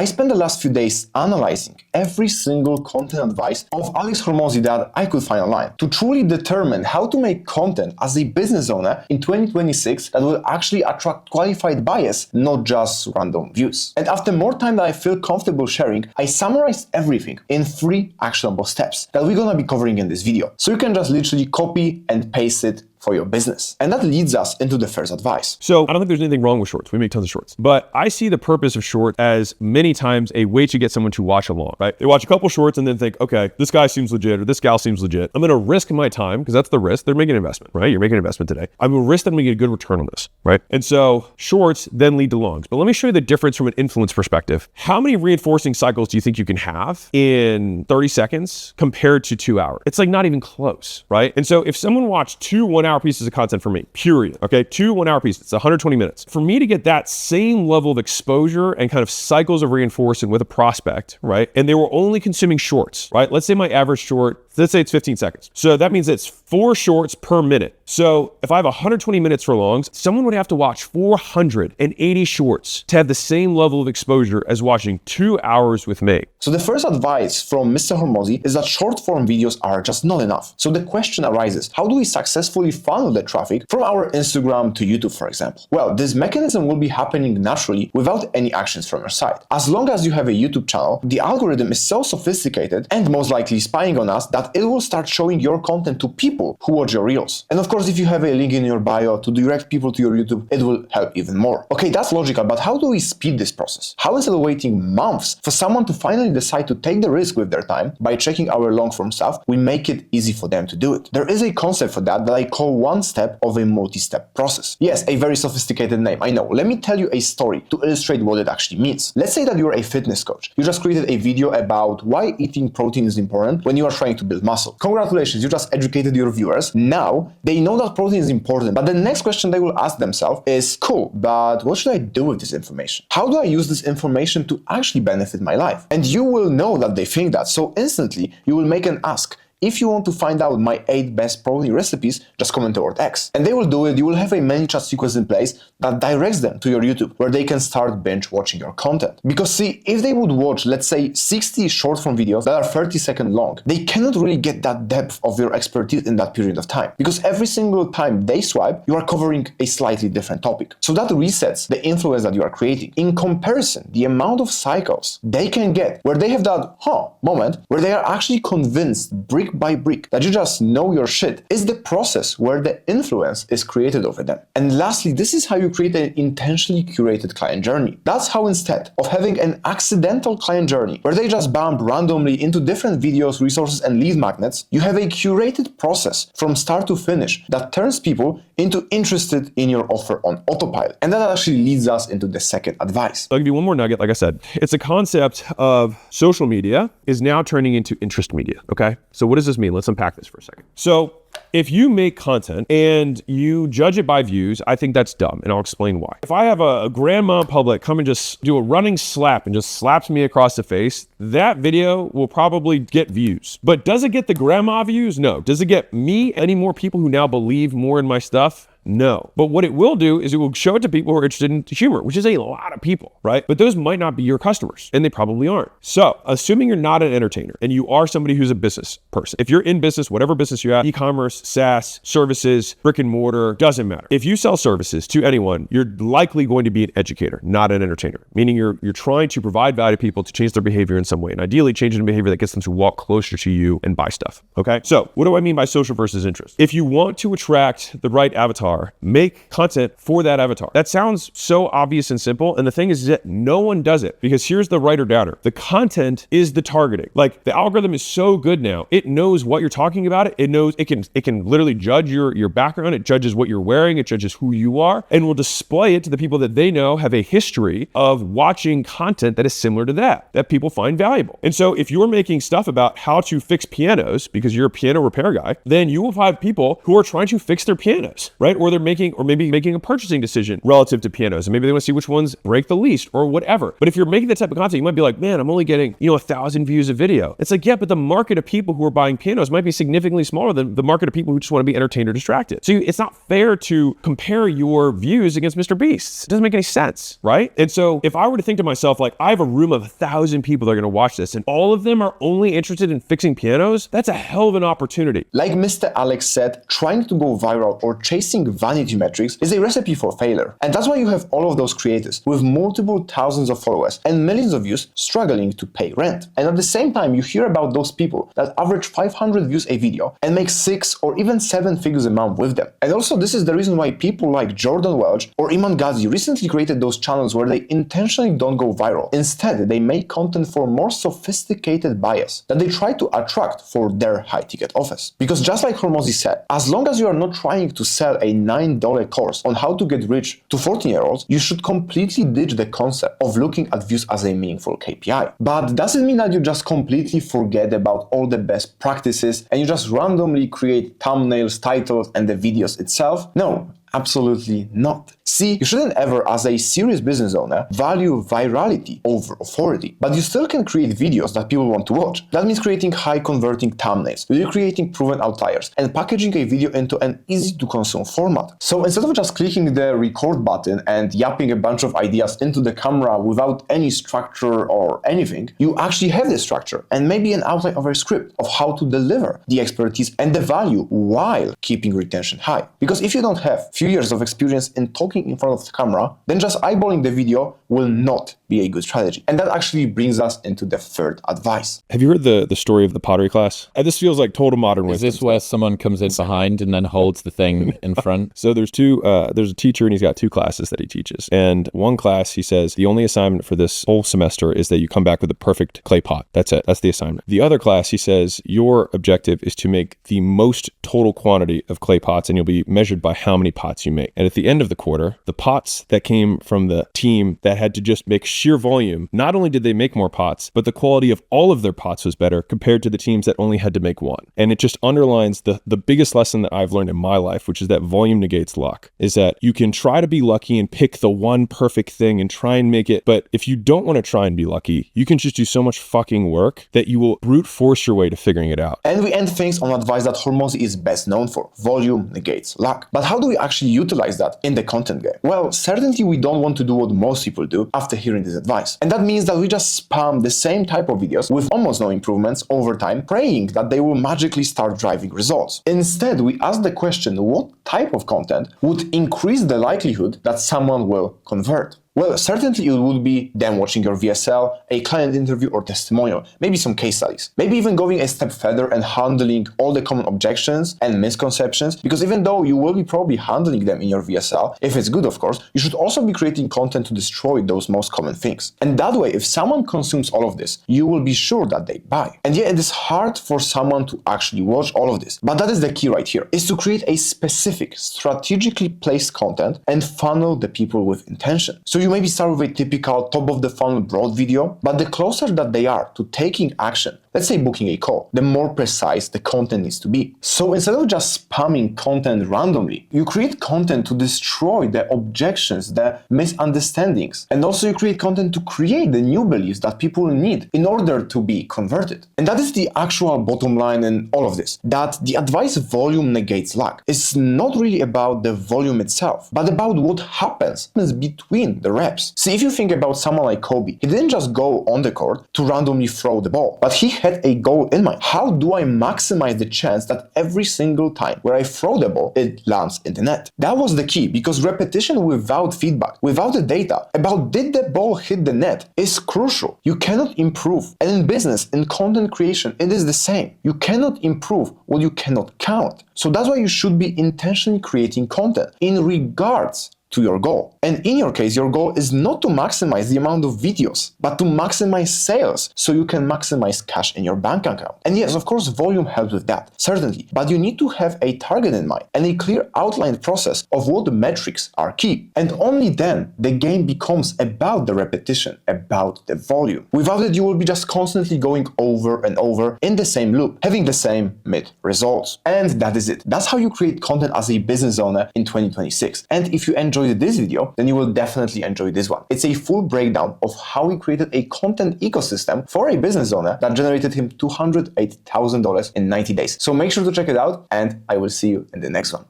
I spent the last few days analyzing every single content advice of Alex Hormozi that I could find online to truly determine how to make content as a business owner in 2026 that will actually attract qualified buyers, not just random views. And after more time that I feel comfortable sharing, I summarized everything in 3 actionable steps that we're gonna be covering in this video. So you can just literally copy and paste it for your business. And that leads us into the first advice. So I don't think there's anything wrong with shorts. We make tons of shorts. But I see the purpose of short as many times a way to get someone to watch along, right? They watch a couple shorts and then think, okay, this guy seems legit or this gal seems legit. I'm gonna risk my time, because that's the risk. They're making an investment, right? You're making an investment today. I will risk that I'm gonna get a good return on this, right? And so shorts then lead to longs. But let me show you the difference from an influence perspective. How many reinforcing cycles do you think you can have in 30 seconds compared to 2 hours? It's like not even close, right? And so if someone watched 2 1-hour pieces of content for me, period, okay, 2 1-hour pieces, it's 120 minutes. For me to get that same level of exposure and kind of cycles of reinforcing with a prospect, right? And they were only consuming shorts, right? Let's say my average short, let's say it's 15 seconds. So that means it's 4 shorts per minute. So if I have 120 minutes for longs, someone would have to watch 480 shorts to have the same level of exposure as watching 2 hours with me. So the first advice from Mr. Hormozi is that short form videos are just not enough. So the question arises, how do we successfully funnel the traffic from our Instagram to YouTube, for example? Well, this mechanism will be happening naturally without any actions from your side. As long as you have a YouTube channel, the algorithm is so sophisticated and most likely spying on us that it will start showing your content to people who watch your reels. And of course, if you have a link in your bio to direct people to your YouTube, it will help even more. Okay, that's logical, but how do we speed this process? How, instead of waiting months for someone to finally decide to take the risk with their time by checking our long form stuff, we make it easy for them to do it? There is a concept for that I call one step of a multi-step process. Yes, a very sophisticated name, I know. Let me tell you a story to illustrate what it actually means. Let's say that you're a fitness coach. You just created a video about why eating protein is important when you are trying to build muscle. Congratulations, you just educated your viewers. Now they know that protein is important, but the next question they will ask themselves is, cool, but what should I do with this information? How do I use this information to actually benefit my life? And you will know that they think that, so instantly you will make an ask. If you want to find out my 8 best protein recipes, just comment the word X. And they will do it. You will have a ManyChat sequence in place that directs them to your YouTube, where they can start binge watching your content. Because see, if they would watch, let's say, 60 short form videos that are 30 seconds long, they cannot really get that depth of your expertise in that period of time. Because every single time they swipe, you are covering a slightly different topic. So that resets the influence that you are creating. In comparison, the amount of cycles they can get where they have that moment where they are actually convinced brick by brick that you just know your shit is the process where the influence is created over them. And lastly, this is how you create an intentionally curated client journey. That's how, instead of having an accidental client journey where they just bump randomly into different videos, resources, and lead magnets, you have a curated process from start to finish that turns people into interested in your offer on autopilot. And that actually leads us into the second advice. I'll give you one more nugget. Like I said, it's a concept of social media is now turning into interest media, okay? So what does this mean? Let's unpack this for a second. So if you make content and you judge it by views, I think that's dumb, and I'll explain why. If I have a grandma in public come and just do a running slap and just slaps me across the face, that video will probably get views. But does it get the grandma views? No. Does it get me any more people who now believe more in my stuff? No. But what it will do is it will show it to people who are interested in humor, which is a lot of people, right? But those might not be your customers, and they probably aren't. So assuming you're not an entertainer and you are somebody who's a business person, if you're in business, whatever business you're at, e-commerce, SaaS, services, brick and mortar, doesn't matter. If you sell services to anyone, you're likely going to be an educator, not an entertainer, meaning you're trying to provide value to people to change their behavior in some way, and ideally changing the behavior that gets them to walk closer to you and buy stuff, okay? So what do I mean by social versus interest? If you want to attract the right avatar, make content for that avatar. That sounds so obvious and simple, and the thing is that no one does it, because here's the writer downer. The content is the targeting. Like, the algorithm is so good now, it knows what you're talking about. It knows it can literally judge your background. It judges what you're wearing. It judges who you are, and will display it to the people that they know have a history of watching content that is similar to that people find valuable. And so if you're making stuff about how to fix pianos because you're a piano repair guy, then you will find people who are trying to fix their pianos, right? Or maybe making a purchasing decision relative to pianos, and maybe they want to see which ones break the least or whatever. But if you're making that type of content, you might be like, man, I'm only getting 1,000 views a video. It's like, yeah, but the market of people who are buying pianos might be significantly smaller than the market of people who just want to be entertained or distracted. So it's not fair to compare your views against Mr. Beast's. It doesn't make any sense, right? And so if I were to think to myself, like, I have a room of 1,000 people that are going to watch this, and all of them are only interested in fixing pianos, that's a hell of an opportunity. Like Mr. Alex said, trying to go viral or chasing vanity metrics is a recipe for failure. And that's why you have all of those creators with multiple thousands of followers and millions of views struggling to pay rent. And at the same time, you hear about those people that average 500 views a video and make 6 or even 7 figures a month with them. And also, this is the reason why people like Jordan Welch or Iman Ghazi recently created those channels where they intentionally don't go viral. Instead, they make content for more sophisticated buyers that they try to attract for their high-ticket offers. Because just like Hormozi said, as long as you are not trying to sell a $9 course on how to get rich to 14-year-olds, you should completely ditch the concept of looking at views as a meaningful KPI. But does it mean that you just completely forget about all the best practices and you just randomly create thumbnails, titles, and the videos itself? No. Absolutely not. See, you shouldn't ever, as a serious business owner, value virality over authority. But you still can create videos that people want to watch. That means creating high-converting thumbnails, recreating proven outliers, and packaging a video into an easy-to-consume format. So instead of just clicking the record button and yapping a bunch of ideas into the camera without any structure or anything, you actually have the structure and maybe an outline of a script of how to deliver the expertise and the value while keeping retention high. Because if you don't have few years of experience in talking in front of the camera, then just eyeballing the video will not be a good strategy. And that actually brings us into the third advice. Have you heard the story of the pottery class? This feels like total modern wisdom. Is this where someone comes in behind and then holds the thing in front? So there's a teacher and he's got 2 classes that he teaches. And one class, he says, the only assignment for this whole semester is that you come back with a perfect clay pot. That's it. That's the assignment. The other class, he says, your objective is to make the most total quantity of clay pots, and you'll be measured by how many pots you make. And at the end of the quarter, the pots that came from the team that had to just make sheer volume, not only did they make more pots, but the quality of all of their pots was better compared to the teams that only had to make one. And it just underlines the biggest lesson that I've learned in my life, which is that volume negates luck, is that you can try to be lucky and pick the one perfect thing and try and make it. But if you don't want to try and be lucky, you can just do so much fucking work that you will brute force your way to figuring it out. And we end things on advice that Hormozi is best known for. Volume negates luck. But how do we actually utilize that in the content game? Well, certainly we don't want to do what most people do after hearing this advice. And that means that we just spam the same type of videos with almost no improvements over time, praying that they will magically start driving results. Instead, we ask the question, what type of content would increase the likelihood that someone will convert? Well, certainly it would be them watching your VSL, a client interview or testimonial, maybe some case studies. Maybe even going a step further and handling all the common objections and misconceptions, because even though you will be probably handling them in your VSL, if it's good of course, you should also be creating content to destroy those most common things. And that way, if someone consumes all of this, you will be sure that they buy. And yet it is hard for someone to actually watch all of this. But that is the key right here, is to create a specific, strategically placed content and funnel the people with intention. So you maybe start with a typical top of the funnel broad video, but the closer that they are to taking action, let's say booking a call, the more precise the content needs to be. So instead of just spamming content randomly, you create content to destroy the objections, the misunderstandings, and also you create content to create the new beliefs that people need in order to be converted. And that is the actual bottom line in all of this, that the advice volume negates luck. It's not really about the volume itself, but about what happens between the reps. See, if you think about someone like Kobe, he didn't just go on the court to randomly throw the ball, but he had a goal in mind. How do I maximize the chance that every single time where I throw the ball, it lands in the net? That was the key, because repetition without feedback, without the data about did the ball hit the net is crucial. You cannot improve. And in business, in content creation, it is the same. You cannot improve what you cannot count. So that's why you should be intentionally creating content in regards to your goal. And in your case, your goal is not to maximize the amount of videos, but to maximize sales so you can maximize cash in your bank account. And yes, of course, volume helps with that, certainly, but you need to have a target in mind and a clear outlined process of what metrics are key. And only then the game becomes about the repetition, about the volume. Without it, you will be just constantly going over and over in the same loop, having the same mid results. And that is it. That's how you create content as a business owner in 2026. And if you enjoyed this video, then you will definitely enjoy this one. It's a full breakdown of how he created a content ecosystem for a business owner that generated him $208,000 in 90 days. So make sure to check it out, and I will see you in the next one.